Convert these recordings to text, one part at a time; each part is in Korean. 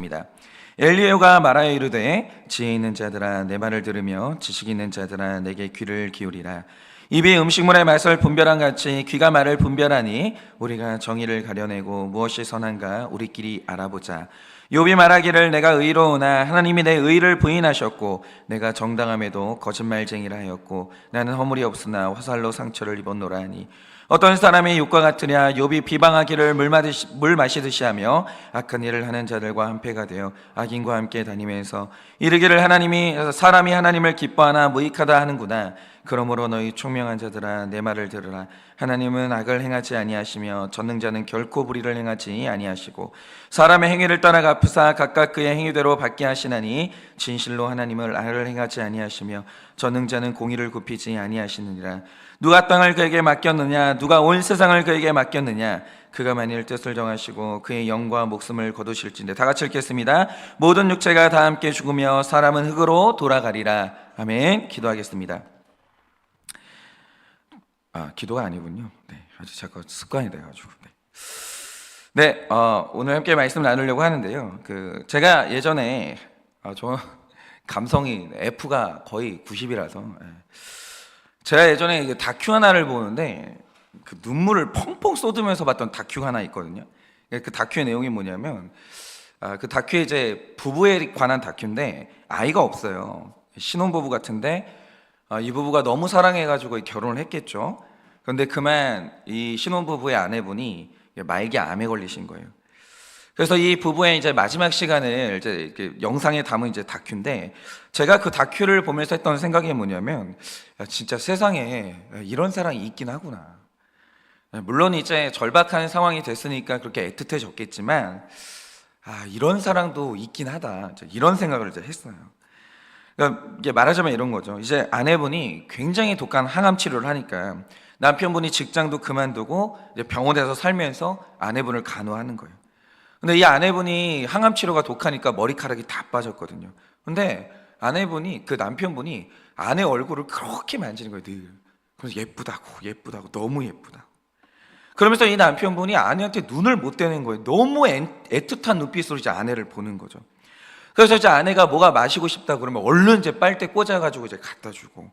말씀입니다. 엘리야가 말하여 이르되 지혜 있는 자들아 내 말을 들으며 지식 있는 자들아 내게 귀를 기울이라. 입이 음식물의 맛을 분별한 같이 귀가 말을 분별하니 우리가 정의를 가려내고 무엇이 선한가 우리끼리 알아보자. 욥이 말하기를 내가 의로우나 하나님이 내 의를 부인하셨고 내가 정당함에도 거짓말쟁이라 하였고 나는 허물이 없으나 화살로 상처를 입었노라 하니 어떤 사람이 욥과 같으랴. 욥이 비방하기를 물 마시듯이 하며 악한 일을 하는 자들과 한패가 되어 악인과 함께 다니면서 이르기를 사람이 하나님을 기뻐하나 무익하다 하는구나. 그러므로 너희 총명한 자들아 내 말을 들으라. 하나님은 악을 행하지 아니하시며 전능자는 결코 불의를 행하지 아니하시고 사람의 행위를 따라 갚으사 각각 그의 행위대로 받게 하시나니 진실로 하나님은 악을 행하지 아니하시며 전능자는 공의를 굽히지 아니하시느니라. 누가 땅을 그에게 맡겼느냐? 누가 온 세상을 그에게 맡겼느냐? 그가 만일 뜻을 정하시고 그의 영과 목숨을 거두실진데. 다 같이 읽겠습니다. 모든 육체가 다 함께 죽으며 사람은 흙으로 돌아가리라. 아멘. 기도하겠습니다. 기도가 아니군요. 네, 아주 자꾸 습관이 돼가지고. 네, 오늘 함께 말씀 나누려고 하는데요. 제가 예전에 저 감성이 F가 거의 90이라서 제가 예전에 다큐 하나를 보는데 그 눈물을 펑펑 쏟으면서 봤던 다큐 하나 있거든요. 그 다큐의 내용이 뭐냐면 그 다큐에 이제 부부에 관한 다큐인데 아이가 없어요. 신혼부부 같은데 이 부부가 너무 사랑해가지고 결혼을 했겠죠. 그런데 그만 이 신혼부부의 아내분이 말기 암에 걸리신 거예요. 그래서 이 부부의 이제 마지막 시간을 이제 영상에 담은 이제 다큐인데 제가 그 다큐를 보면서 했던 생각이 뭐냐면 진짜 세상에 이런 사람이 있긴 하구나. 물론 이제 절박한 상황이 됐으니까 그렇게 애틋해졌겠지만 이런 사랑도 있긴 하다. 이런 생각을 이제 했어요. 그러니까 이게 말하자면 이런 거죠. 이제 아내분이 굉장히 독한 항암 치료를 하니까 남편분이 직장도 그만두고 이제 병원에서 살면서 아내분을 간호하는 거예요. 근데 이 아내분이 항암 치료가 독하니까 머리카락이 다 빠졌거든요. 근데 그 남편분이 아내 얼굴을 그렇게 만지는 거예요, 늘. 그래서 예쁘다고, 너무 예쁘다고. 그러면서 이 남편분이 아내한테 눈을 못 떼는 거예요. 너무 애틋한 눈빛으로 이제 아내를 보는 거죠. 그래서 이제 아내가 뭐가 마시고 싶다 그러면 얼른 이제 빨대 꽂아가지고 이제 갖다 주고,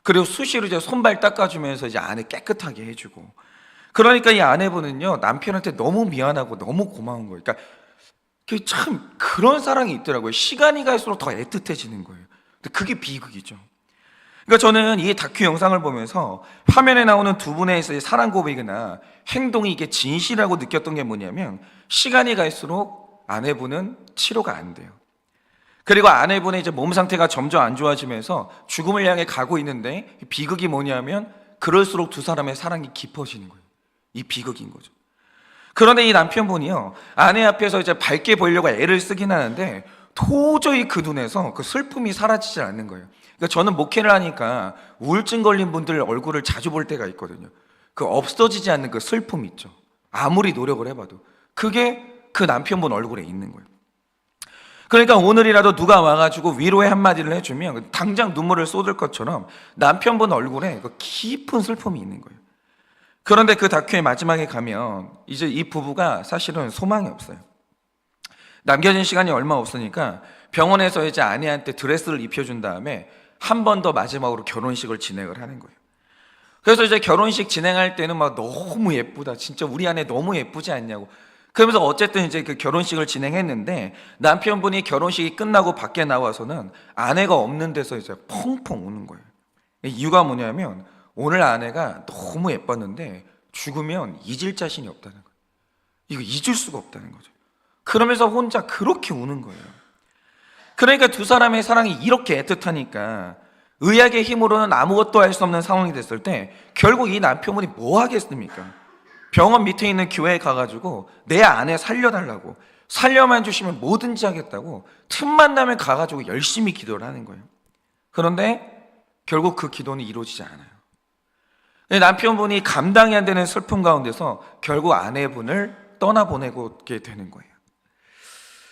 그리고 수시로 이제 손발 닦아주면서 이제 아내 깨끗하게 해주고. 그러니까 이 아내분은요 남편한테 너무 미안하고 너무 고마운 거예요. 그러니까 참 그런 사랑이 있더라고요. 시간이 갈수록 더 애틋해지는 거예요. 근데 그게 비극이죠. 그러니까 저는 이 다큐 영상을 보면서 화면에 나오는 두 분의 사랑 고백이나 행동이 이게 진실하고 느꼈던 게 뭐냐면 시간이 갈수록 아내분은 치료가 안 돼요. 그리고 아내분의 이제 몸 상태가 점점 안 좋아지면서 죽음을 향해 가고 있는데 비극이 뭐냐면 그럴수록 두 사람의 사랑이 깊어지는 거예요. 이 비극인 거죠. 그런데 이 남편분이요 아내 앞에서 이제 밝게 보이려고 애를 쓰긴 하는데 도저히 그 눈에서 그 슬픔이 사라지질 않는 거예요. 그러니까 저는 목회를 하니까 우울증 걸린 분들 얼굴을 자주 볼 때가 있거든요. 그 없어지지 않는 그 슬픔 있죠. 아무리 노력을 해봐도 그게 그 남편분 얼굴에 있는 거예요. 그러니까 오늘이라도 누가 와가지고 위로의 한마디를 해주면 당장 눈물을 쏟을 것처럼 남편분 얼굴에 그 깊은 슬픔이 있는 거예요. 그런데 그 다큐의 마지막에 가면 이제 이 부부가 사실은 소망이 없어요. 남겨진 시간이 얼마 없으니까 병원에서 이제 아내한테 드레스를 입혀준 다음에 한 번 더 마지막으로 결혼식을 진행을 하는 거예요. 그래서 이제 결혼식 진행할 때는 막 너무 예쁘다, 진짜 우리 아내 너무 예쁘지 않냐고. 그러면서 어쨌든 이제 그 결혼식을 진행했는데 남편분이 결혼식이 끝나고 밖에 나와서는 아내가 없는 데서 이제 펑펑 우는 거예요. 이유가 뭐냐면 오늘 아내가 너무 예뻤는데 죽으면 잊을 자신이 없다는 거예요. 이거 잊을 수가 없다는 거죠. 그러면서 혼자 그렇게 우는 거예요. 그러니까 두 사람의 사랑이 이렇게 애틋하니까 의학의 힘으로는 아무것도 할 수 없는 상황이 됐을 때 결국 이 남편분이 뭐 하겠습니까? 병원 밑에 있는 교회에 가가지고 내 아내 살려달라고, 살려만 주시면 뭐든지 하겠다고 틈만 나면 가가지고 열심히 기도를 하는 거예요. 그런데 결국 그 기도는 이루어지지 않아요. 남편분이 감당이 안 되는 슬픔 가운데서 결국 아내분을 떠나보내게 되는 거예요.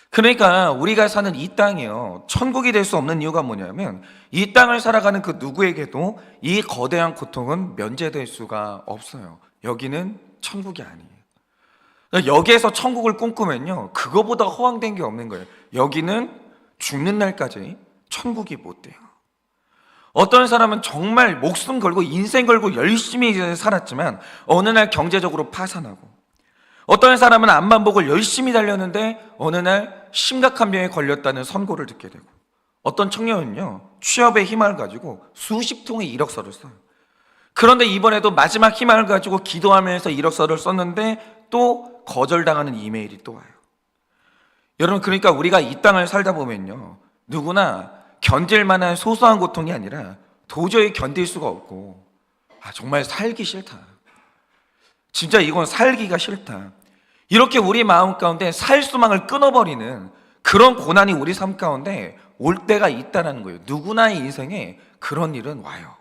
그러니까 우리가 사는 이 땅이요 천국이 될 수 없는 이유가 뭐냐면 이 땅을 살아가는 그 누구에게도 이 거대한 고통은 면제될 수가 없어요. 여기는 천국이 아니에요. 그러니까 여기에서 천국을 꿈꾸면요, 그거보다 허황된 게 없는 거예요. 여기는 죽는 날까지 천국이 못 돼요. 어떤 사람은 정말 목숨 걸고 인생 걸고 열심히 살았지만 어느 날 경제적으로 파산하고, 어떤 사람은 암만복을 열심히 달렸는데 어느 날 심각한 병에 걸렸다는 선고를 듣게 되고, 어떤 청년은요, 취업의 희망을 가지고 수십 통의 이력서를 써요. 그런데 이번에도 마지막 희망을 가지고 기도하면서 이력서를 썼는데 또 거절당하는 이메일이 또 와요. 여러분, 그러니까 우리가 이 땅을 살다 보면요, 누구나 견딜 만한 소소한 고통이 아니라 도저히 견딜 수가 없고, 정말 살기 싫다, 진짜 이건 살기가 싫다, 이렇게 우리 마음 가운데 살 수망을 끊어버리는 그런 고난이 우리 삶 가운데 올 때가 있다는 거예요. 누구나의 인생에 그런 일은 와요.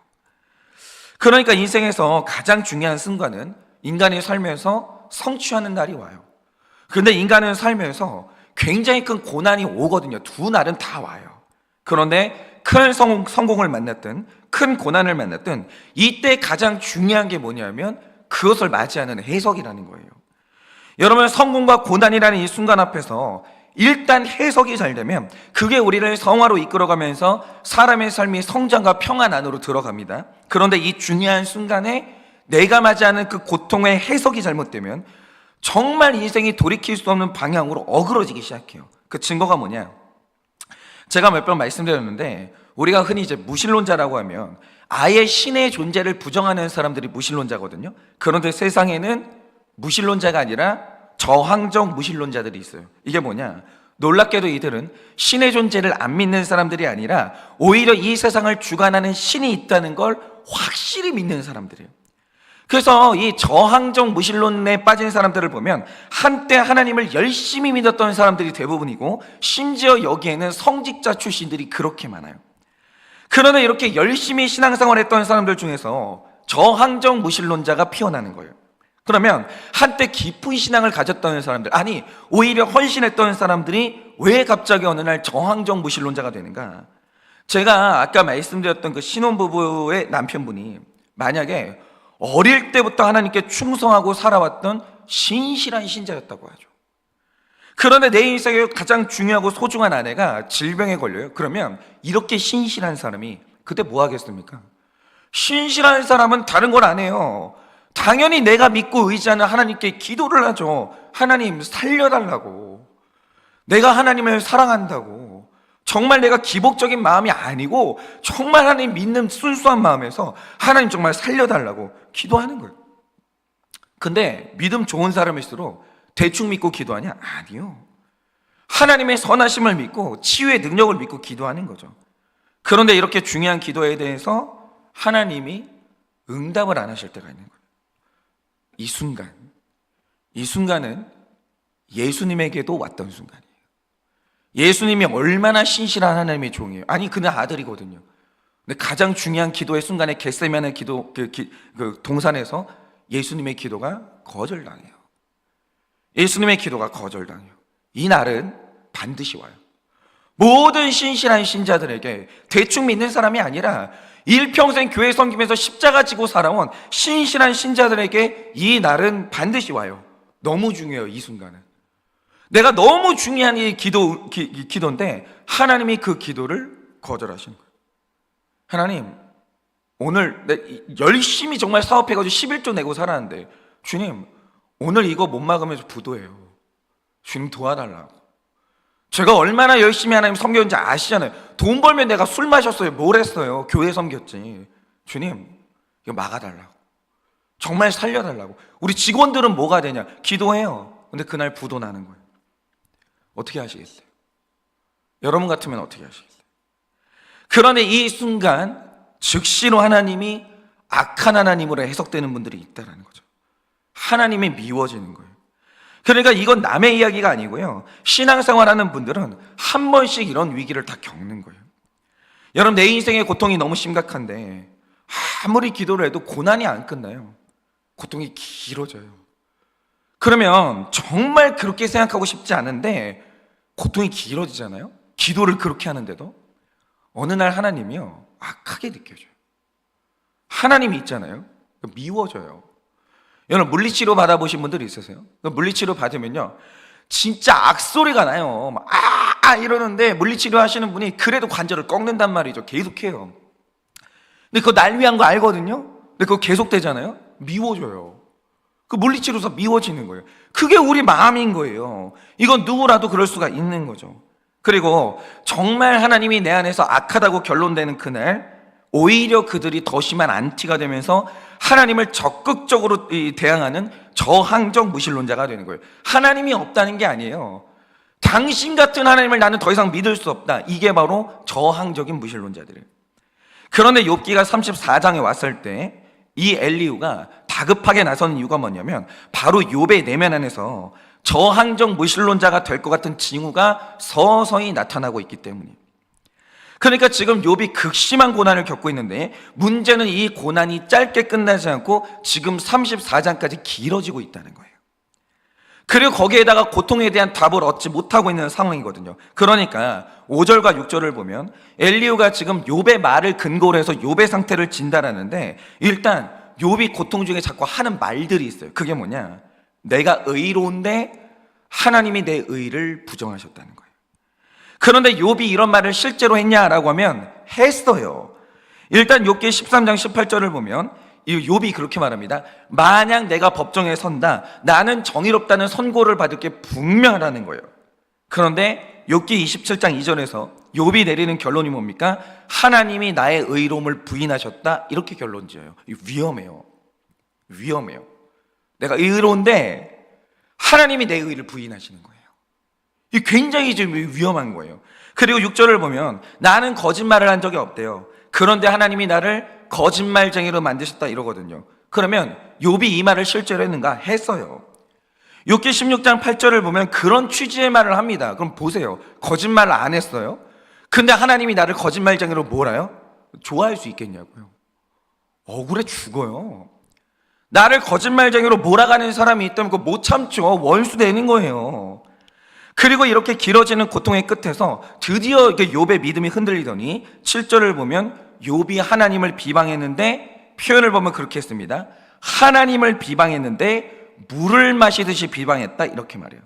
그러니까 인생에서 가장 중요한 순간은 인간이 살면서 성취하는 날이 와요. 그런데 인간은 살면서 굉장히 큰 고난이 오거든요. 두 날은 다 와요. 그런데 큰 성공을 만났든 큰 고난을 만났든 이때 가장 중요한 게 뭐냐면 그것을 맞이하는 해석이라는 거예요. 여러분, 성공과 고난이라는 이 순간 앞에서 일단 해석이 잘 되면 그게 우리를 성화로 이끌어가면서 사람의 삶이 성장과 평안 안으로 들어갑니다. 그런데 이 중요한 순간에 내가 맞이하는 그 고통의 해석이 잘못되면 정말 인생이 돌이킬 수 없는 방향으로 어그러지기 시작해요. 그 증거가 뭐냐? 제가 몇 번 말씀드렸는데, 우리가 흔히 이제 무신론자라고 하면 아예 신의 존재를 부정하는 사람들이 무신론자거든요. 그런데 세상에는 무신론자가 아니라 저항적 무신론자들이 있어요. 이게 뭐냐? 놀랍게도 이들은 신의 존재를 안 믿는 사람들이 아니라 오히려 이 세상을 주관하는 신이 있다는 걸 확실히 믿는 사람들이에요. 그래서 이 저항적 무신론에 빠진 사람들을 보면 한때 하나님을 열심히 믿었던 사람들이 대부분이고, 심지어 여기에는 성직자 출신들이 그렇게 많아요. 그러나 이렇게 열심히 신앙생활 했던 사람들 중에서 저항적 무신론자가 피어나는 거예요. 그러면 한때 깊은 신앙을 가졌던 사람들, 아니 오히려 헌신했던 사람들이 왜 갑자기 어느 날 저항적 무신론자가 되는가? 제가 아까 말씀드렸던 그 신혼부부의 남편분이 만약에 어릴 때부터 하나님께 충성하고 살아왔던 신실한 신자였다고 하죠. 그런데 내 인생에 가장 중요하고 소중한 아내가 질병에 걸려요. 그러면 이렇게 신실한 사람이 그때 뭐 하겠습니까? 신실한 사람은 다른 걸 안 해요. 당연히 내가 믿고 의지하는 하나님께 기도를 하죠. 하나님 살려달라고, 내가 하나님을 사랑한다고, 정말 내가 기복적인 마음이 아니고 정말 하나님 믿는 순수한 마음에서 하나님 정말 살려달라고 기도하는 거예요. 근데 믿음 좋은 사람일수록 대충 믿고 기도하냐? 아니요. 하나님의 선하심을 믿고 치유의 능력을 믿고 기도하는 거죠. 그런데 이렇게 중요한 기도에 대해서 하나님이 응답을 안 하실 때가 있는 거예요. 이 순간은 예수님에게도 왔던 순간이에요. 예수님이 얼마나 신실한 하나님의 종이에요. 아니, 그는 아들이거든요. 근데 가장 중요한 기도의 순간에 겟세마네 기도 그 동산에서 예수님의 기도가 거절당해요. 예수님의 기도가 거절당해요. 이 날은 반드시 와요. 모든 신실한 신자들에게, 대충 믿는 사람이 아니라 일평생 교회 섬기면서 십자가 지고 살아온 신실한 신자들에게 이 날은 반드시 와요. 너무 중요해요. 이 순간은 내가 너무 중요한 이 기도인데 하나님이 그 기도를 거절하신 거예요. 하나님, 오늘 내 열심히 정말 사업해가지고 11조 내고 살았는데 주님, 오늘 이거 못 막으면서 부도예요. 주님 도와달라고. 제가 얼마나 열심히 하나님 섬겼는지 아시잖아요. 돈 벌면 내가 술 마셨어요? 뭘 했어요? 교회 섬겼지. 주님, 이거 막아달라고, 정말 살려달라고. 우리 직원들은 뭐가 되냐? 기도해요. 근데 그날 부도 나는 거예요. 어떻게 하시겠어요? 여러분 같으면 어떻게 하시겠어요? 그런데 이 순간 즉시로 하나님이 악한 하나님으로 해석되는 분들이 있다는 거죠. 하나님이 미워지는 거예요. 그러니까 이건 남의 이야기가 아니고요, 신앙생활하는 분들은 한 번씩 이런 위기를 다 겪는 거예요. 여러분, 내 인생의 고통이 너무 심각한데 아무리 기도를 해도 고난이 안 끝나요. 고통이 길어져요. 그러면 정말 그렇게 생각하고 싶지 않은데 고통이 길어지잖아요. 기도를 그렇게 하는데도 어느 날 하나님이요, 악하게 느껴져요. 하나님이 있잖아요, 미워져요. 여러분 물리치료 받아보신 분들이 있으세요? 물리치료 받으면요 진짜 악소리가 나요. 막 이러는데 물리치료 하시는 분이 그래도 관절을 꺾는단 말이죠. 계속해요. 근데 그거 날 위한 거 알거든요. 근데 그거 계속되잖아요. 미워져요. 그 물리치료서 미워지는 거예요. 그게 우리 마음인 거예요. 이건 누구라도 그럴 수가 있는 거죠. 그리고 정말 하나님이 내 안에서 악하다고 결론되는 그날 오히려 그들이 더 심한 안티가 되면서 하나님을 적극적으로 대항하는 저항적 무신론자가 되는 거예요. 하나님이 없다는 게 아니에요. 당신 같은 하나님을 나는 더 이상 믿을 수 없다. 이게 바로 저항적인 무신론자들이에요. 그런데 욥기가 34장에 왔을 때 이 엘리후가 다급하게 나서는 이유가 뭐냐면 바로 욥의 내면 안에서 저항적 무신론자가 될 것 같은 징후가 서서히 나타나고 있기 때문이에요. 그러니까 지금 욥이 극심한 고난을 겪고 있는데 문제는 이 고난이 짧게 끝나지 않고 지금 34장까지 길어지고 있다는 거예요. 그리고 거기에다가 고통에 대한 답을 얻지 못하고 있는 상황이거든요. 그러니까 5절과 6절을 보면 엘리후가 지금 욥의 말을 근거로 해서 욥의 상태를 진단하는데 일단 욥이 고통 중에 자꾸 하는 말들이 있어요. 그게 뭐냐? 내가 의로운데 하나님이 내 의를 부정하셨다는 거예요. 그런데 욥이 이런 말을 실제로 했냐라고 하면 했어요. 일단 욥기 13장 18절을 보면 이 욥이 그렇게 말합니다. 만약 내가 법정에 선다, 나는 정의롭다는 선고를 받을 게 분명하다는 거예요. 그런데 욥기 27장 2절에서 욥이 내리는 결론이 뭡니까? 하나님이 나의 의로움을 부인하셨다, 이렇게 결론 지어요. 위험해요. 위험해요. 내가 의로운데 하나님이 내 의를 부인하시는 거예요. 이 굉장히 좀 위험한 거예요. 그리고 6절을 보면 나는 거짓말을 한 적이 없대요. 그런데 하나님이 나를 거짓말쟁이로 만드셨다 이러거든요. 그러면 욥이 이 말을 실제로 했는가? 했어요. 욥기 16장 8절을 보면 그런 취지의 말을 합니다. 그럼 보세요. 거짓말을 안 했어요. 근데 하나님이 나를 거짓말쟁이로 몰아요? 좋아할 수 있겠냐고요. 억울해 죽어요. 나를 거짓말쟁이로 몰아가는 사람이 있다면 그거 못 참죠. 원수 되는 거예요. 그리고 이렇게 길어지는 고통의 끝에서 드디어 욥의 믿음이 흔들리더니 7절을 보면 욥이 하나님을 비방했는데 표현을 보면 그렇게 했습니다. 하나님을 비방했는데 물을 마시듯이 비방했다, 이렇게 말해요.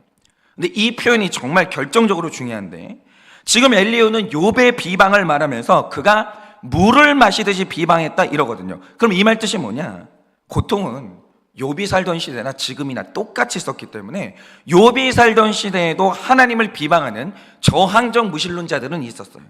근데 이 표현이 정말 결정적으로 중요한데 지금 엘리후는 욥의 비방을 말하면서 그가 물을 마시듯이 비방했다 이러거든요. 그럼 이 말 뜻이 뭐냐? 고통은 욥이 살던 시대나 지금이나 똑같이 있었기 때문에 욥이 살던 시대에도 하나님을 비방하는 저항적 무신론자들은 있었어요.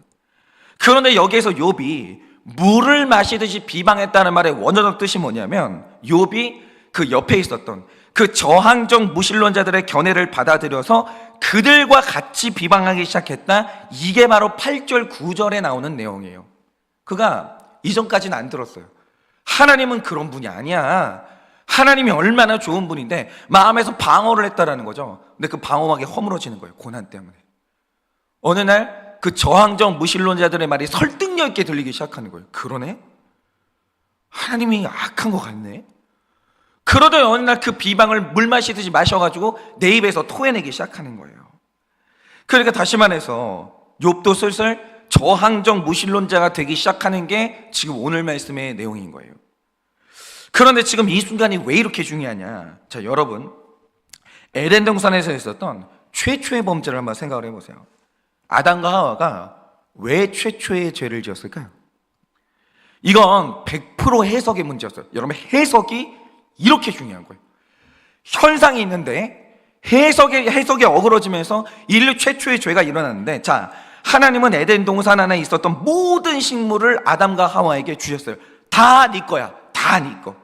그런데 여기에서 욥이 물을 마시듯이 비방했다는 말의 원어적 뜻이 뭐냐면 욥이 그 옆에 있었던 그 저항적 무신론자들의 견해를 받아들여서 그들과 같이 비방하기 시작했다. 이게 바로 8절 9절에 나오는 내용이에요. 그가 이전까지는 안 들었어요. 하나님은 그런 분이 아니야. 하나님이 얼마나 좋은 분인데 마음에서 방어를 했다라는 거죠. 근데 그 방어막이 허물어지는 거예요. 고난 때문에. 어느 날 그 저항적 무신론자들의 말이 설득력 있게 들리기 시작하는 거예요. 그러네? 하나님이 악한 것 같네? 그러더니 어느 날 그 비방을 물 마시듯이 마셔가지고 내 입에서 토해내기 시작하는 거예요. 그러니까 다시 말해서 욥도 슬슬 저항적 무신론자가 되기 시작하는 게 지금 오늘 말씀의 내용인 거예요. 그런데 지금 이 순간이 왜 이렇게 중요하냐? 자, 여러분, 에덴 동산에서 있었던 최초의 범죄를 한번 생각을 해보세요. 아담과 하와가 왜 최초의 죄를 지었을까요? 이건 100% 해석의 문제였어요. 여러분, 해석이 이렇게 중요한 거예요. 현상이 있는데 해석이 어그러지면서 인류 최초의 죄가 일어났는데, 자, 하나님은 에덴 동산 안에 있었던 모든 식물을 아담과 하와에게 주셨어요. 다 네 거야. 다 네 거.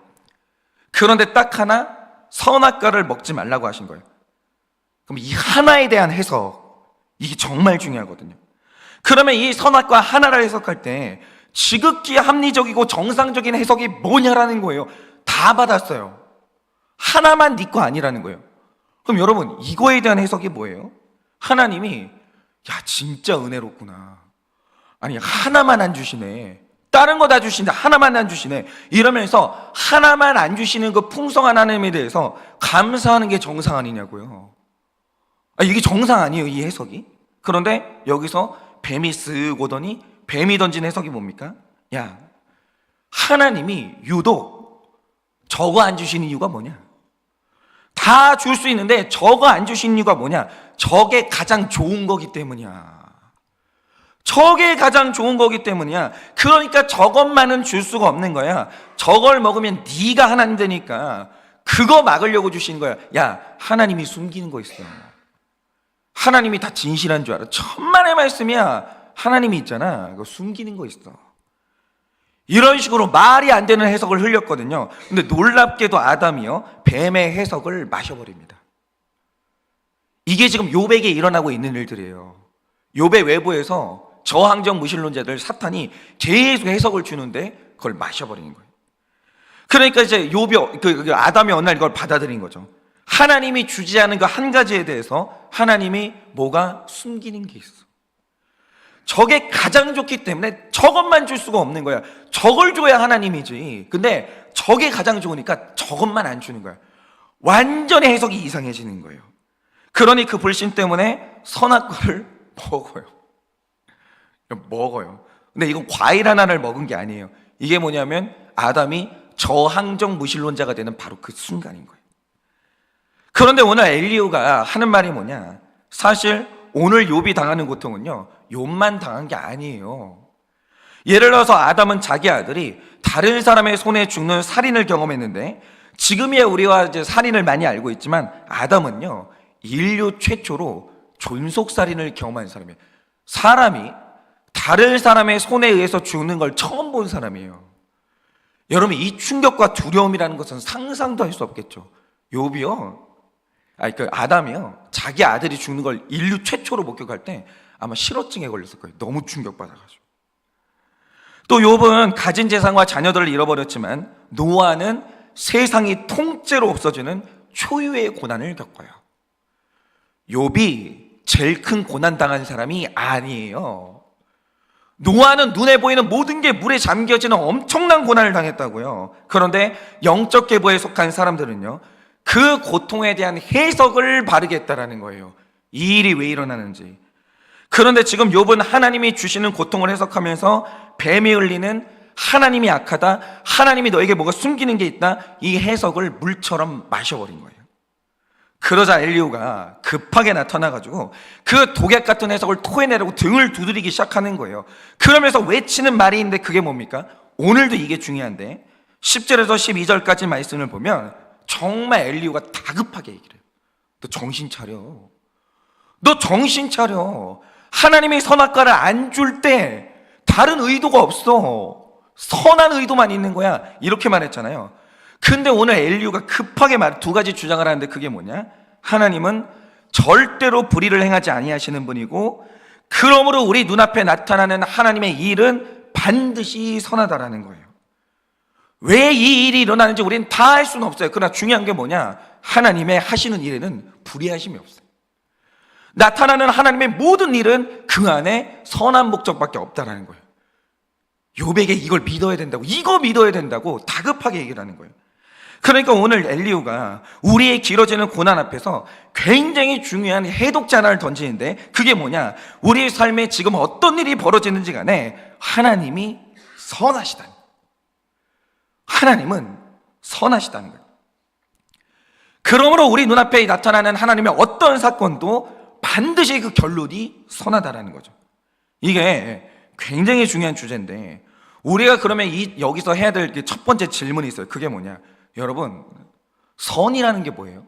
그런데 딱 하나, 선악과를 먹지 말라고 하신 거예요. 그럼 이 하나에 대한 해석, 이게 정말 중요하거든요. 그러면 이 선악과 하나를 해석할 때 지극히 합리적이고 정상적인 해석이 뭐냐라는 거예요. 다 받았어요. 하나만 네 거 아니라는 거예요. 그럼 여러분, 이거에 대한 해석이 뭐예요? 하나님이 야, 진짜 은혜롭구나. 아니, 하나만 안 주시네. 다른 거 다 주시는데 하나만 안 주시네. 이러면서 하나만 안 주시는 그 풍성한 하나님에 대해서 감사하는 게 정상 아니냐고요. 이게 정상 아니에요, 이 해석이? 그런데 여기서 뱀이 쓱 오더니 뱀이 던진 해석이 뭡니까? 야, 하나님이 유독 저거 안 주시는 이유가 뭐냐? 다 줄 수 있는데 저거 안 주신 이유가 뭐냐? 저게 가장 좋은 거기 때문이야. 저게 가장 좋은 거기 때문이야. 그러니까 저것만은 줄 수가 없는 거야. 저걸 먹으면 네가 하나님 되니까 그거 막으려고 주신 거야. 야, 하나님이 숨기는 거 있어. 하나님이 다 진실한 줄 알아. 천만의 말씀이야. 하나님이 있잖아. 그거 숨기는 거 있어. 이런 식으로 말이 안 되는 해석을 흘렸거든요. 근데 놀랍게도 아담이요, 뱀의 해석을 마셔버립니다. 이게 지금 욥에게 일어나고 있는 일들이에요. 욥의 외부에서 저항적 무신론자들 사탄이 계속 해석을 주는데 그걸 마셔버리는 거예요. 그러니까 이제 욥이 아담이 어느 날 이걸 받아들인 거죠. 하나님이 주지 않은 그 한 가지에 대해서 하나님이 뭐가 숨기는 게 있어. 저게 가장 좋기 때문에 저것만 줄 수가 없는 거야. 저걸 줘야 하나님이지. 근데 저게 가장 좋으니까 저것만 안 주는 거야. 완전히 해석이 이상해지는 거예요. 그러니 그 불신 때문에 선악과를 먹어요. 근데 이건 과일 하나를 먹은 게 아니에요. 이게 뭐냐면 아담이 저항적 무신론자가 되는 바로 그 순간인 거예요. 그런데 오늘 엘리후가 하는 말이 뭐냐? 사실 오늘 욥이 당하는 고통은요, 욥만 당한 게 아니에요. 예를 들어서 아담은 자기 아들이 다른 사람의 손에 죽는 살인을 경험했는데, 지금이야 우리와 이제 살인을 많이 알고 있지만 아담은요, 인류 최초로 존속살인을 경험한 사람이에요. 사람이 다른 사람의 손에 의해서 죽는 걸 처음 본 사람이에요. 여러분, 이 충격과 두려움이라는 것은 상상도 할 수 없겠죠. 아담이요, 자기 아들이 죽는 걸 인류 최초로 목격할 때 아마 실어증에 걸렸을 거예요. 너무 충격받아가지고. 또 욥은 가진 재산과 자녀들을 잃어버렸지만 노아는 세상이 통째로 없어지는 초유의 고난을 겪어요. 욥이 제일 큰 고난 당한 사람이 아니에요. 노아는 눈에 보이는 모든 게 물에 잠겨지는 엄청난 고난을 당했다고요. 그런데 영적 계보에 속한 사람들은요, 그 고통에 대한 해석을 바르게 했다라는 거예요. 이 일이 왜 일어나는지. 그런데 지금 욥은 하나님이 주시는 고통을 해석하면서 뱀이 흘리는 하나님이 악하다, 하나님이 너에게 뭐가 숨기는 게 있다, 이 해석을 물처럼 마셔버린 거예요. 그러자 엘리후가 급하게 나타나가지고 그 독약 같은 해석을 토해내려고 등을 두드리기 시작하는 거예요. 그러면서 외치는 말이 있는데 그게 뭡니까? 오늘도 이게 중요한데 10절에서 12절까지 말씀을 보면 정말 엘리후가 다급하게 얘기를 해요. 너 정신 차려. 너 정신 차려. 하나님이 선악과를 안 줄 때 다른 의도가 없어. 선한 의도만 있는 거야. 이렇게 말했잖아요. 근데 오늘 엘리후가 급하게 두 가지 주장을 하는데 그게 뭐냐? 하나님은 절대로 불의를 행하지 아니하시는 분이고, 그러므로 우리 눈앞에 나타나는 하나님의 일은 반드시 선하다라는 거예요. 왜 이 일이 일어나는지 우리는 다 알 수는 없어요. 그러나 중요한 게 뭐냐? 하나님의 하시는 일에는 불의하심이 없어요. 나타나는 하나님의 모든 일은 그 안에 선한 목적밖에 없다라는 거예요. 욥에게 이걸 믿어야 된다고, 이거 믿어야 된다고 다급하게 얘기를 하는 거예요. 그러니까 오늘 엘리후가 우리의 길어지는 고난 앞에서 굉장히 중요한 해독제 하나를 던지는데 그게 뭐냐? 우리의 삶에 지금 어떤 일이 벌어지는지 간에 하나님이 선하시다는 거예요. 하나님은 선하시다는 거예요. 그러므로 우리 눈앞에 나타나는 하나님의 어떤 사건도 반드시 그 결론이 선하다라는 거죠. 이게 굉장히 중요한 주제인데, 우리가 그러면 여기서 해야 될 첫 번째 질문이 있어요. 그게 뭐냐? 여러분, 선이라는 게 뭐예요?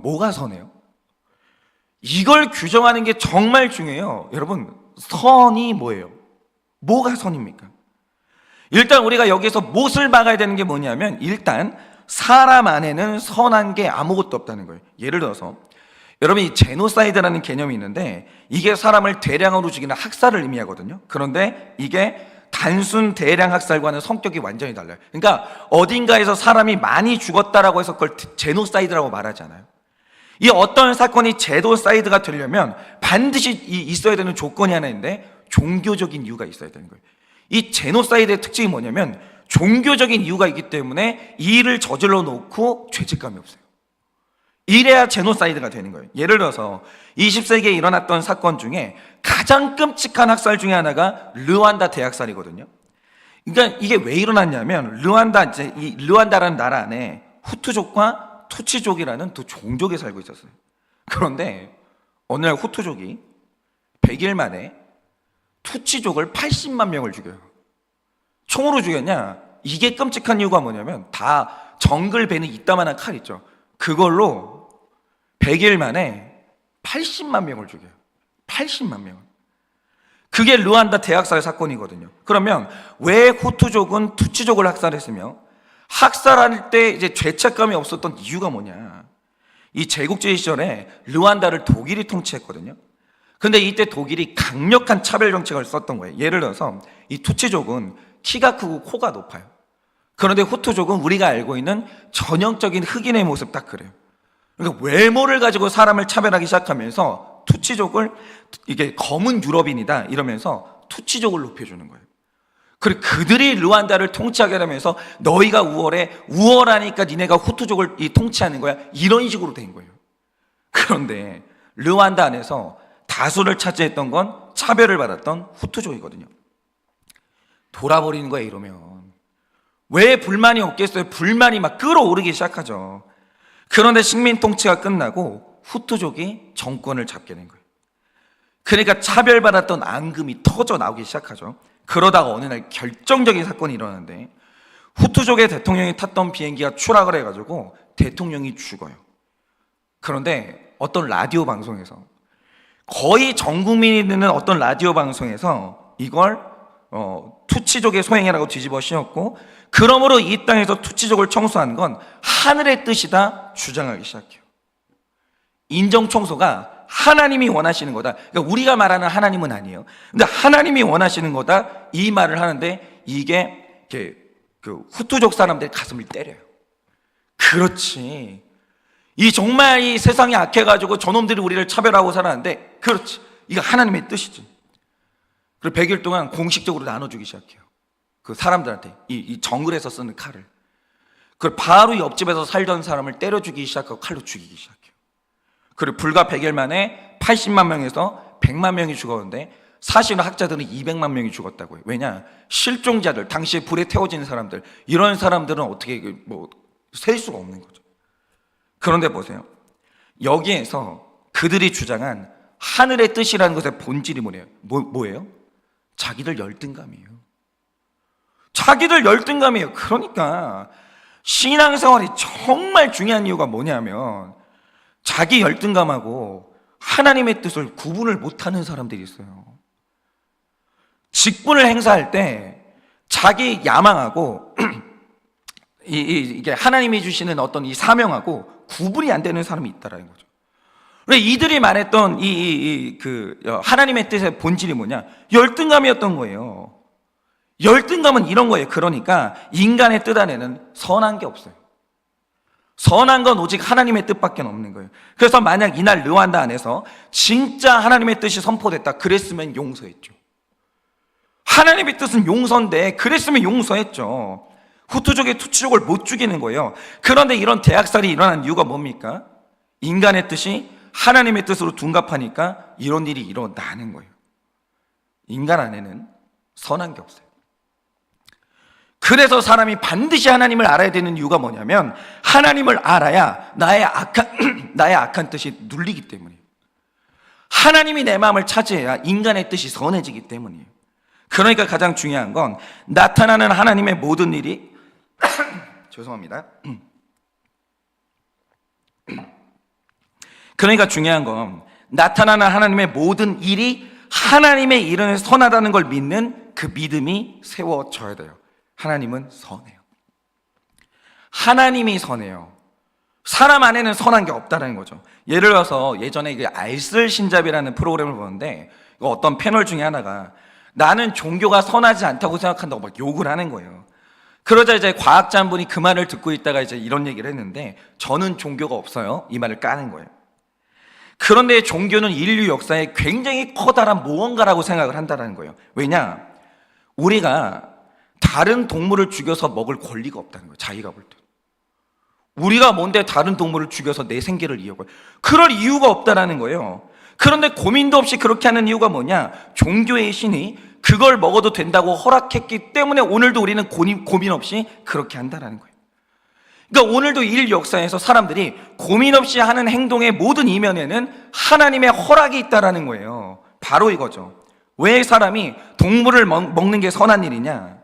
뭐가 선해요? 이걸 규정하는 게 정말 중요해요. 여러분, 선이 뭐예요? 뭐가 선입니까? 일단 우리가 여기서 못을 박아야 되는 게 뭐냐면, 일단 사람 안에는 선한 게 아무것도 없다는 거예요. 예를 들어서 여러분, 이 제노사이드라는 개념이 있는데 이게 사람을 대량으로 죽이는 학살을 의미하거든요. 그런데 이게 단순 대량 학살과는 성격이 완전히 달라요. 그러니까 어딘가에서 사람이 많이 죽었다라고 해서 그걸 제노사이드라고 말하잖아요. 이 어떤 사건이 제노사이드가 되려면 반드시 있어야 되는 조건이 하나 있는데 종교적인 이유가 있어야 되는 거예요. 이 제노사이드의 특징이 뭐냐면 종교적인 이유가 있기 때문에 이 일을 저질러 놓고 죄책감이 없어요. 이래야 제노사이드가 되는 거예요. 예를 들어서 20세기에 일어났던 사건 중에 가장 끔찍한 학살 중에 하나가 르완다 대학살이거든요. 그러니까 이게 왜 일어났냐면 르완다라는 나라 안에 후투족과 투치족이라는 또 종족에 살고 있었어요. 그런데 어느 날 후투족이 100일 만에 투치족을 80만 명을 죽여요. 총으로 죽였냐? 이게 끔찍한 이유가 뭐냐면 다 정글 벤이 이따만한 칼 있죠. 그걸로 100일 만에 80만 명을 죽여요. 80만 명을. 그게 르완다 대학살 사건이거든요. 그러면 왜 후투족은 투치족을 학살했으며 학살할 때 이제 죄책감이 없었던 이유가 뭐냐? 이 제국주의 시절에 르완다를 독일이 통치했거든요. 근데 이때 독일이 강력한 차별 정책을 썼던 거예요. 예를 들어서 이 투치족은 키가 크고 코가 높아요. 그런데 후투족은 우리가 알고 있는 전형적인 흑인의 모습 딱 그래요. 그러니까 외모를 가지고 사람을 차별하기 시작하면서 투치족을 이게 검은 유럽인이다 이러면서 투치족을 높여주는 거예요. 그리고 그들이 르완다를 통치하게 되면서 너희가 우월해, 우월하니까 니네가 후투족을 통치하는 거야, 이런 식으로 된 거예요. 그런데 르완다 안에서 다수를 차지했던 건 차별을 받았던 후투족이거든요. 돌아버리는 거예요. 이러면 왜 불만이 없겠어요? 불만이 막 끌어오르기 시작하죠. 그런데 식민 통치가 끝나고 후투족이 정권을 잡게 된 거예요. 그러니까 차별받았던 앙금이 터져 나오기 시작하죠. 그러다가 어느 날 결정적인 사건이 일어나는데 후투족의 대통령이 탔던 비행기가 추락을 해가지고 대통령이 죽어요. 그런데 어떤 라디오 방송에서, 거의 전 국민이 듣는 어떤 라디오 방송에서 이걸 투치족의 소행이라고 뒤집어 씌웠고, 그러므로 이 땅에서 투치족을 청소하는 건 하늘의 뜻이다 주장하기 시작해요. 인정 청소가 하나님이 원하시는 거다. 그러니까 우리가 말하는 하나님은 아니에요. 근데 하나님이 원하시는 거다 이 말을 하는데 이게 그 후투족 사람들의 가슴을 때려요. 그렇지. 이 정말 이 세상이 악해가지고 저놈들이 우리를 차별하고 살았는데, 그렇지. 이거 하나님의 뜻이지. 그리고 100일 동안 공식적으로 나눠주기 시작해요. 그 사람들한테 이 정글에서 쓰는 칼을. 그리고 바로 옆집에서 살던 사람을 때려주기 시작하고 칼로 죽이기 시작해요. 그리고 불과 100일 만에 80만 명에서 100만 명이 죽었는데 사실은 학자들은 200만 명이 죽었다고 해요. 왜냐? 실종자들, 당시에 불에 태워진 사람들, 이런 사람들은 어떻게 셀 수가 없는 거죠. 그런데 보세요. 여기에서 그들이 주장한 하늘의 뜻이라는 것의 본질이 뭐예요? 자기들 열등감이에요. 자기들 열등감이에요. 그러니까 신앙생활이 정말 중요한 이유가 뭐냐면 자기 열등감하고 하나님의 뜻을 구분을 못하는 사람들이 있어요. 직분을 행사할 때 자기 야망하고 이게 하나님이 주시는 어떤 이 사명하고 구분이 안 되는 사람이 있다라는 거죠. 왜 이들이 말했던 하나님의 뜻의 본질이 뭐냐? 열등감이었던 거예요. 열등감은 이런 거예요. 그러니까 인간의 뜻 안에는 선한 게 없어요. 선한 건 오직 하나님의 뜻밖에 없는 거예요. 그래서 만약 이날 르완다 안에서 진짜 하나님의 뜻이 선포됐다 그랬으면 용서했죠. 하나님의 뜻은 용서인데 그랬으면 용서했죠. 후투족의 투치족을 못 죽이는 거예요. 그런데 이런 대학살이 일어난 이유가 뭡니까? 인간의 뜻이 하나님의 뜻으로 둔갑하니까 이런 일이 일어나는 거예요. 인간 안에는 선한 게 없어요. 그래서 사람이 반드시 하나님을 알아야 되는 이유가 뭐냐면 하나님을 알아야 나의 악한 뜻이 눌리기 때문이에요. 하나님이 내 마음을 차지해야 인간의 뜻이 선해지기 때문이에요. 그러니까 가장 중요한 건 나타나는 하나님의 모든 일이 죄송합니다. 그러니까 중요한 건 나타나는 하나님의 모든 일이 하나님의 일은 선하다는 걸 믿는 그 믿음이 세워져야 돼요. 하나님은 선해요. 하나님이 선해요. 사람 안에는 선한 게 없다는 거죠. 예를 들어서 예전에 알쓸 신잡이라는 프로그램을 보는데 어떤 패널 중에 하나가 나는 종교가 선하지 않다고 생각한다고 막 욕을 하는 거예요. 그러자 이제 과학자 한 분이 그 말을 듣고 있다가 이제 이런 얘기를 했는데 저는 종교가 없어요. 이 말을 까는 거예요. 그런데 종교는 인류 역사에 굉장히 커다란 무언가라고 생각을 한다는 거예요. 왜냐? 우리가 다른 동물을 죽여서 먹을 권리가 없다는 거예요. 자기가 볼 때. 우리가 뭔데 다른 동물을 죽여서 내 생계를 이어가요? 그럴 이유가 없다라는 거예요. 그런데 고민도 없이 그렇게 하는 이유가 뭐냐? 종교의 신이 그걸 먹어도 된다고 허락했기 때문에 오늘도 우리는 고민 없이 그렇게 한다라는 거예요. 그러니까 오늘도 일 역사에서 사람들이 고민 없이 하는 행동의 모든 이면에는 하나님의 허락이 있다라는 거예요. 바로 이거죠. 왜 사람이 동물을 먹는 게 선한 일이냐?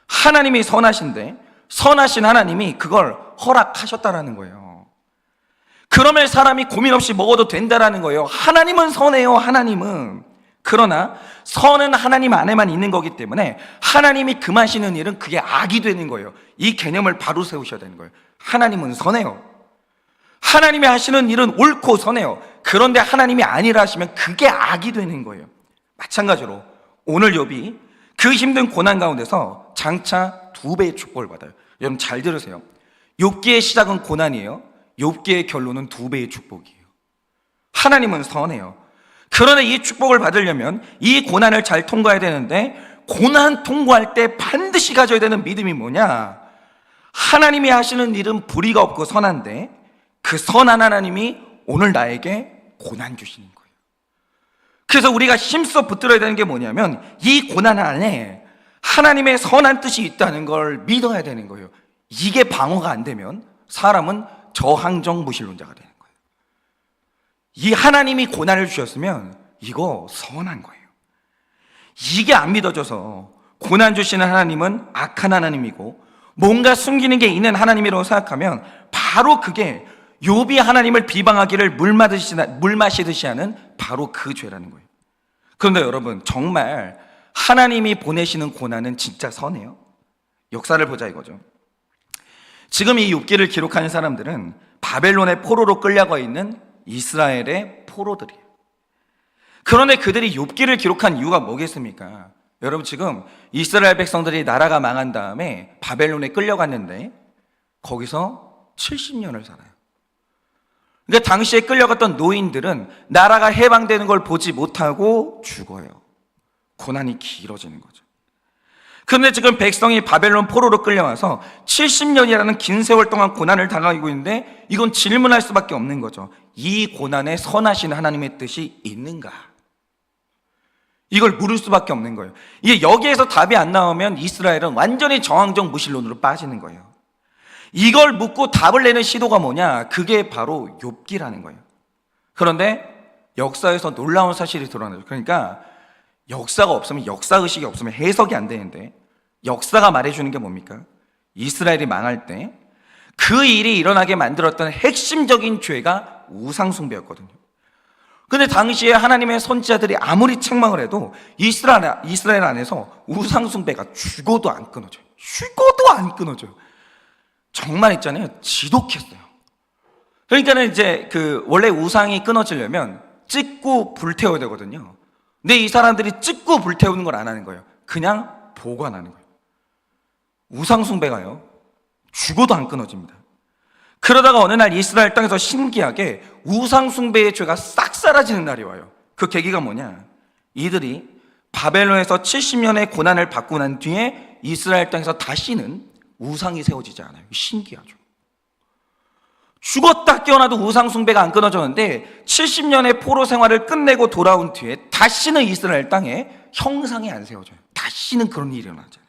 하나님이 선하신데 선하신 하나님이 그걸 허락하셨다라는 거예요. 그러면 사람이 고민 없이 먹어도 된다라는 거예요. 하나님은 선해요, 하나님은. 그러나 선은 하나님 안에만 있는 거기 때문에 하나님이 금하시는 일은 그게 악이 되는 거예요. 이 개념을 바로 세우셔야 되는 거예요. 하나님은 선해요. 하나님이 하시는 일은 옳고 선해요. 그런데 하나님이 아니라 하시면 그게 악이 되는 거예요. 마찬가지로 오늘 욥이 그 힘든 고난 가운데서 장차 2배의 축복을 받아요. 여러분 잘 들으세요. 욥기의 시작은 고난이에요. 욥기의 결론은 2배의 축복이에요. 하나님은 선해요. 그러나 이 축복을 받으려면 이 고난을 잘 통과해야 되는데, 고난 통과할 때 반드시 가져야 되는 믿음이 뭐냐? 하나님이 하시는 일은 불의가 없고 선한데 그 선한 하나님이 오늘 나에게 고난 주시는 거예요. 그래서 우리가 힘써 붙들어야 되는 게 뭐냐면, 이 고난 안에 하나님의 선한 뜻이 있다는 걸 믿어야 되는 거예요. 이게 방어가 안 되면 사람은 저항정무신론자가 되는 거예요. 이 하나님이 고난을 주셨으면 이거 선한 거예요. 이게 안 믿어져서 고난 주시는 하나님은 악한 하나님이고 뭔가 숨기는 게 있는 하나님이라고 생각하면 바로 그게 욥이 하나님을 비방하기를 물 마시듯이 하는 바로 그 죄라는 거예요. 그런데 여러분, 정말 하나님이 보내시는 고난은 진짜 선해요? 역사를 보자 이거죠. 지금 이 욥기를 기록하는 사람들은 바벨론의 포로로 끌려가 있는 이스라엘의 포로들이에요. 그런데 그들이 욥기를 기록한 이유가 뭐겠습니까? 여러분, 지금 이스라엘 백성들이 나라가 망한 다음에 바벨론에 끌려갔는데 거기서 70년을 살아요. 그러니까 당시에 끌려갔던 노인들은 나라가 해방되는 걸 보지 못하고 죽어요. 고난이 길어지는 거죠. 그런데 지금 백성이 바벨론 포로로 끌려와서 70년이라는 긴 세월 동안 고난을 당하고 있는데, 이건 질문할 수밖에 없는 거죠. 이 고난에 선하신 하나님의 뜻이 있는가? 이걸 물을 수밖에 없는 거예요. 이게 여기에서 답이 안 나오면 이스라엘은 완전히 저항적 무신론으로 빠지는 거예요. 이걸 묻고 답을 내는 시도가 뭐냐? 그게 바로 욥기라는 거예요. 그런데 역사에서 놀라운 사실이 드러나죠. 그러니까 역사가 없으면, 역사의식이 없으면 해석이 안 되는데, 역사가 말해주는 게 뭡니까? 이스라엘이 망할 때 그 일이 일어나게 만들었던 핵심적인 죄가 우상숭배였거든요. 근데 당시에 하나님의 선지자들이 아무리 책망을 해도 이스라엘 안에서 우상숭배가 죽어도 안 끊어져요. 죽어도 안 끊어져요. 정말 있잖아요, 지독했어요. 그러니까는 이제 원래 우상이 끊어지려면 찍고 불태워야 되거든요. 근데 이 사람들이 찍고 불태우는 걸 안 하는 거예요. 그냥 보관하는 거예요. 우상숭배가요, 죽어도 안 끊어집니다. 그러다가 어느 날 이스라엘 땅에서 신기하게 우상숭배의 죄가 싹 사라지는 날이 와요. 그 계기가 뭐냐? 이들이 바벨론에서 70년의 고난을 받고 난 뒤에 이스라엘 땅에서 다시는 우상이 세워지지 않아요. 신기하죠. 죽었다 깨어나도 우상숭배가 안 끊어졌는데 70년의 포로 생활을 끝내고 돌아온 뒤에 다시는 이스라엘 땅에 형상이 안 세워져요. 다시는 그런 일이 일어나잖아요.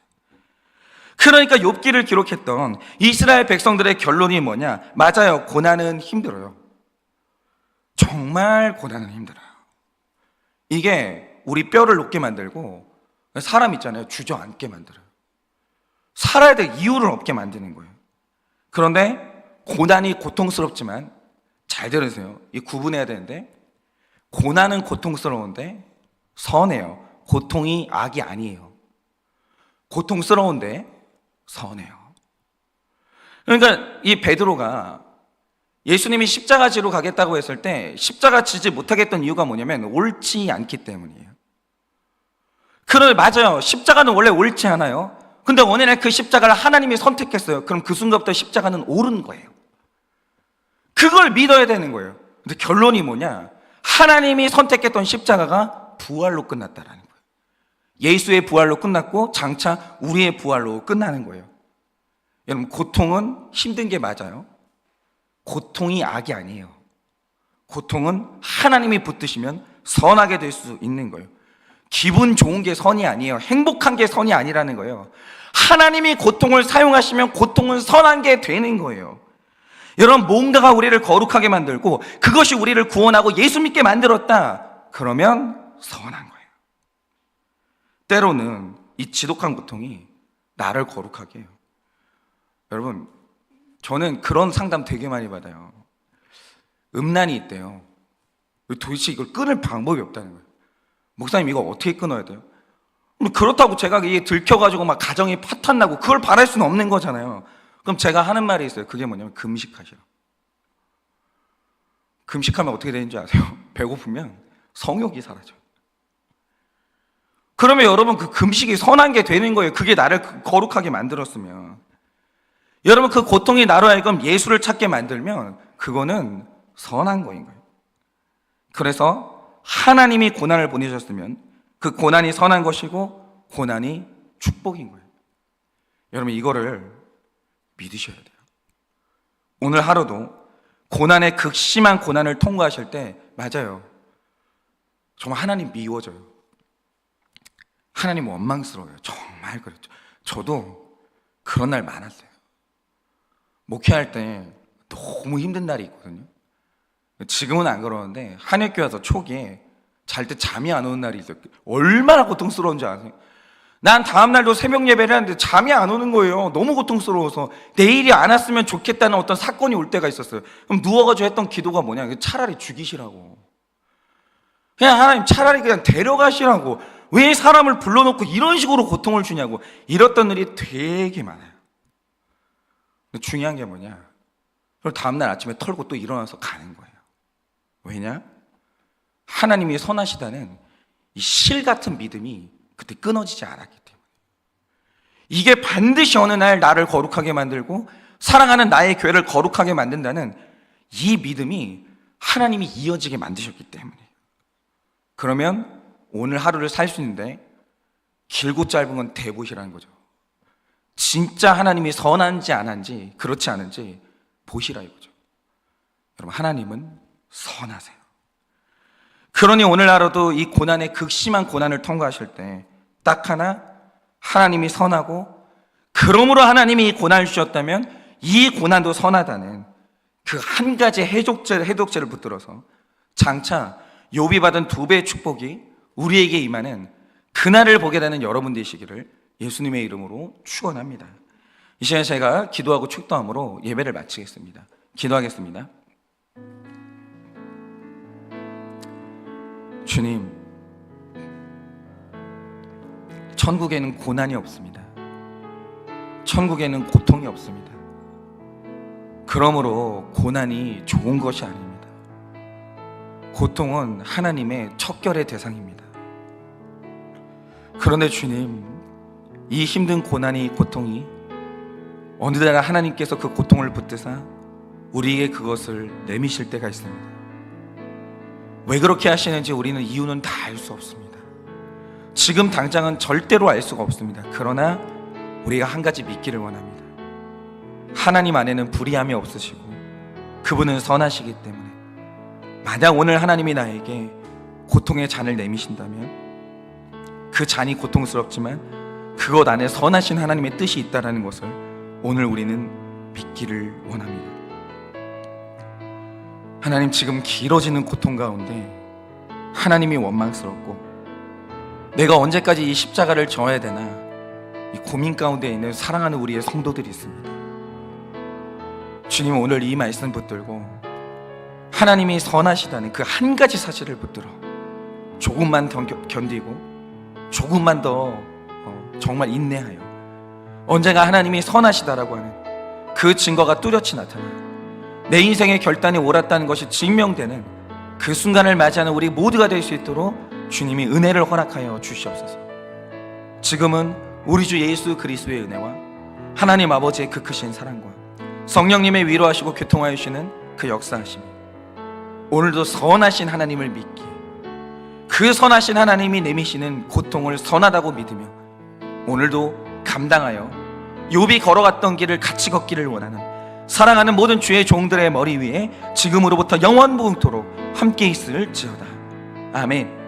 그러니까 욥기를 기록했던 이스라엘 백성들의 결론이 뭐냐? 맞아요, 고난은 힘들어요. 정말 고난은 힘들어요. 이게 우리 뼈를 녹게 만들고, 사람 있잖아요, 주저앉게 만들어요. 살아야 될 이유를 없게 만드는 거예요. 그런데 고난이 고통스럽지만, 잘 들으세요, 이 구분해야 되는데, 고난은 고통스러운데 선해요. 고통이 악이 아니에요. 고통스러운데 선해요. 그러니까 이 베드로가 예수님이 십자가 지로 가겠다고 했을 때 십자가 지지 못하겠던 이유가 뭐냐면 옳지 않기 때문이에요. 그런데 맞아요, 십자가는 원래 옳지 않아요. 근데 어느 날 그 십자가를 하나님이 선택했어요. 그럼 그 순간부터 십자가는 옳은 거예요. 그걸 믿어야 되는 거예요. 근데 결론이 뭐냐? 하나님이 선택했던 십자가가 부활로 끝났다라는 거예요. 예수의 부활로 끝났고 장차 우리의 부활로 끝나는 거예요. 여러분, 고통은 힘든 게 맞아요. 고통이 악이 아니에요. 고통은 하나님이 붙드시면 선하게 될 수 있는 거예요. 기분 좋은 게 선이 아니에요. 행복한 게 선이 아니라는 거예요. 하나님이 고통을 사용하시면 고통은 선한 게 되는 거예요. 여러분, 뭔가가 우리를 거룩하게 만들고 그것이 우리를 구원하고 예수 믿게 만들었다, 그러면 선한 거예요. 때로는 이 지독한 고통이 나를 거룩하게 해요. 여러분, 저는 그런 상담 되게 많이 받아요. 음란이 있대요. 도대체 이걸 끊을 방법이 없다는 거예요. 목사님, 이거 어떻게 끊어야 돼요? 그렇다고 제가 이게 들켜가지고 막 가정이 파탄나고 그걸 바랄 수는 없는 거잖아요. 그럼 제가 하는 말이 있어요. 그게 뭐냐면 금식하시라. 금식하면 어떻게 되는지 아세요? 배고프면 성욕이 사라져요. 그러면 여러분, 그 금식이 선한 게 되는 거예요. 그게 나를 거룩하게 만들었으면. 여러분, 그 고통이 나로 하여금 예수를 찾게 만들면 그거는 선한 거인 거예요. 그래서 하나님이 고난을 보내셨으면 그 고난이 선한 것이고 고난이 축복인 거예요. 여러분, 이거를 믿으셔야 돼요. 오늘 하루도 고난의 극심한 고난을 통과하실 때, 맞아요, 정말 하나님 미워져요. 하나님 원망스러워요. 정말 그렇죠. 저도 그런 날 많았어요. 목회할 때 너무 힘든 날이 있거든요. 지금은 안 그러는데 한일교회 와서 초기에 잘 때 잠이 안 오는 날이 있어요. 얼마나 고통스러운지 아세요? 난 다음날도 새벽 예배를 하는데 잠이 안 오는 거예요. 너무 고통스러워서 내일이 안 왔으면 좋겠다는 어떤 사건이 올 때가 있었어요. 그럼 누워가지고 했던 기도가 뭐냐, 차라리 죽이시라고. 그냥 하나님, 차라리 그냥 데려가시라고. 왜 사람을 불러놓고 이런 식으로 고통을 주냐고. 이랬던 일이 되게 많아요. 근데 중요한 게 뭐냐, 그럼 다음날 아침에 털고 또 일어나서 가는 거예요. 왜냐? 하나님이 선하시다는 이 실 같은 믿음이 그때 끊어지지 않았기 때문에. 이게 반드시 어느 날 나를 거룩하게 만들고 사랑하는 나의 교회를 거룩하게 만든다는 이 믿음이 하나님이 이어지게 만드셨기 때문에. 그러면 오늘 하루를 살 수 있는데 길고 짧은 건 대보시라는 거죠. 진짜 하나님이 선한지 안 한지, 그렇지 않은지 보시라 이거죠. 여러분, 하나님은 선하세요. 그러니 오늘 하루도 이 고난의 극심한 고난을 통과하실 때 딱 하나, 하나님이 선하고 그러므로 하나님이 이 고난을 주셨다면 이 고난도 선하다는 그 한 가지 해독제를 붙들어서 장차 욥이 받은 2배의 축복이 우리에게 임하는 그날을 보게 되는 여러분 되시기를 예수님의 이름으로 축원합니다. 이 시간에 제가 기도하고 축도함으로 예배를 마치겠습니다. 기도하겠습니다. 주님, 천국에는 고난이 없습니다. 천국에는 고통이 없습니다. 그러므로 고난이 좋은 것이 아닙니다. 고통은 하나님의 척결의 대상입니다. 그런데 주님, 이 힘든 고난이, 고통이 어느 날 하나님께서 그 고통을 붙드사 우리에게 그것을 내미실 때가 있습니다. 왜 그렇게 하시는지 우리는 이유는 다 알 수 없습니다. 지금 당장은 절대로 알 수가 없습니다. 그러나 우리가 한 가지 믿기를 원합니다. 하나님 안에는 불의함이 없으시고 그분은 선하시기 때문에 만약 오늘 하나님이 나에게 고통의 잔을 내미신다면 그 잔이 고통스럽지만 그것 안에 선하신 하나님의 뜻이 있다는 것을 오늘 우리는 믿기를 원합니다. 하나님, 지금 길어지는 고통 가운데 하나님이 원망스럽고 내가 언제까지 이 십자가를 져야 되나, 이 고민 가운데 있는 사랑하는 우리의 성도들이 있습니다. 주님, 오늘 이 말씀 붙들고 하나님이 선하시다는 그 한 가지 사실을 붙들어 조금만 더 견디고 조금만 더 정말 인내하여 언젠가 하나님이 선하시다라고 하는 그 증거가 뚜렷이 나타나 내 인생의 결단이 옳았다는 것이 증명되는 그 순간을 맞이하는 우리 모두가 될 수 있도록 주님이 은혜를 허락하여 주시옵소서. 지금은 우리 주 예수 그리스도의 은혜와 하나님 아버지의 그 크신 사랑과 성령님의 위로하시고 교통하여 주시는 그 역사하심이 오늘도 선하신 하나님을 믿기, 그 선하신 하나님이 내미시는 고통을 선하다고 믿으며 오늘도 감당하여 욥이 걸어갔던 길을 같이 걷기를 원하는 사랑하는 모든 주의 종들의 머리 위에 지금으로부터 영원무궁토록 함께 있을지어다. 아멘.